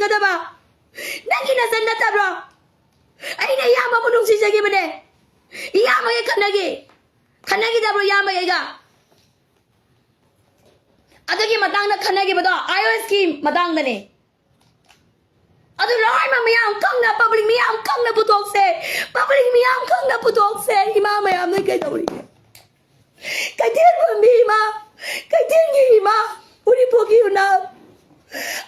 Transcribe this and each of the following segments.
gada ba nagi na san na tabro ai na yama mo nung sisagi ba ne yama ye kanagi tabro yama ye ga adagi matang na kanagi ba do iOS ki matang na ne adu lai ma miyam kang na public miyam kang na putok se public miyam kang na putok se ima mayam na kay tawri kay tin mo mi ma kay tin gi ma uri pogi una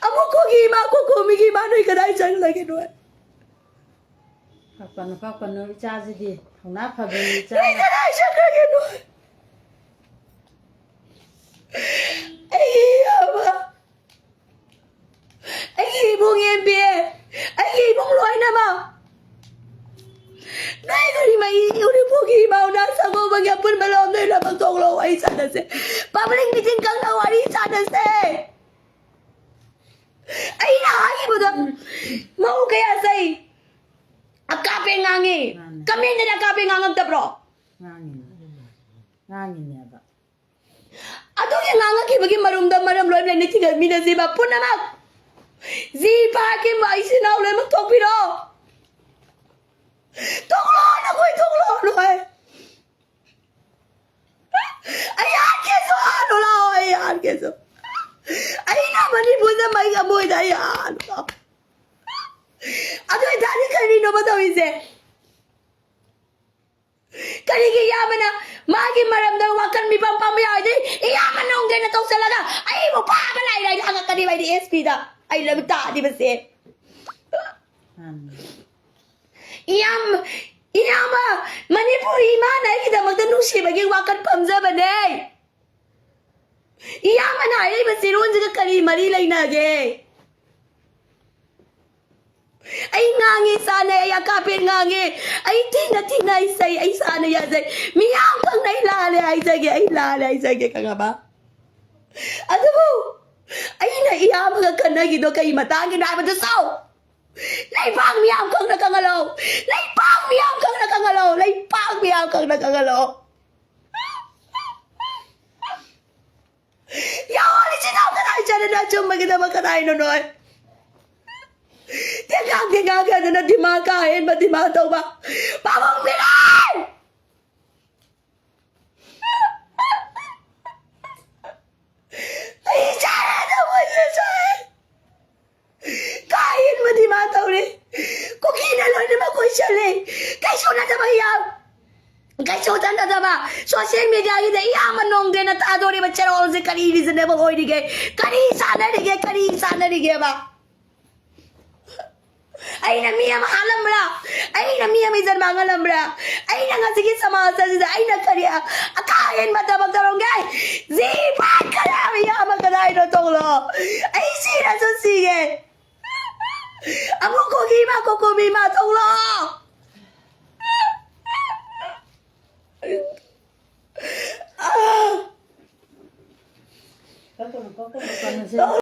amo ko gi ma ko mi gi ma noi kadai chang lagi no Papan no cha gì đi không nát phải bị cha noi kadai chang lagi no ai bung em bia ai bung loi na ma nai kari mai uri pogi ma na sa ko bagya pun balom dai la bang tong lo ai sa na se public meeting kang na wari sa na se ai na ai bo da mau kaya sai akape ngangi kami na akape ngangam ta bro ngangin ya ba ado yang nganga ki bagi marum loi blen ni tiga mina ziba punamak ziba ki mai sinau le mak tok piro tok lo na koi tok lo no ai ke so no la ai ke so ai na mani buza mai ga moi da ya no ado dani kari no ba tawi se kari ki yamana magi maram da wakan mi pam pam ya di yaman nong de na tok salaga ai mo pa ba lai lai hanga kadi bai di SP da ai la ta di ba se iyam manipuri ma na ki da magda nusi bagi wakan pamza ba ne iyam na ai ba sirun jiga kari mari lai na ge ai ngangi sana ya kapin ngangi ai tina ai sana ya sai miyam kang nai la le ai sage kang ba adu ai na iyam ga kanagi do kai matang na ba sao lai pang miyam kang na kangalo lai pang miyam kang na kangalo lai pang miyam kang na kangalo ya oli chinaw ka na chana na chum magida makaray no noy Tiang ka na dimag kain ba dimag daw ba? Pamang bilay! Ay, sana na mo siya kain ba dimag daw ni? Kung kinaloy naman ko siya li. Kayso na ba iyam? Kayso na ba? Social media yun na iyaman nung din at adori ba siya rin si kanini sa nebang oy nige. Kanisa na nige ba? Ay na miya maalam bra ay na miya may zanmang alam bra ay na nga sige sa mga sasida ay na kariya akain matabag tarunggay zipat ka na miya magkanain no tonglo ay sina so sige amo kukuma tonglo có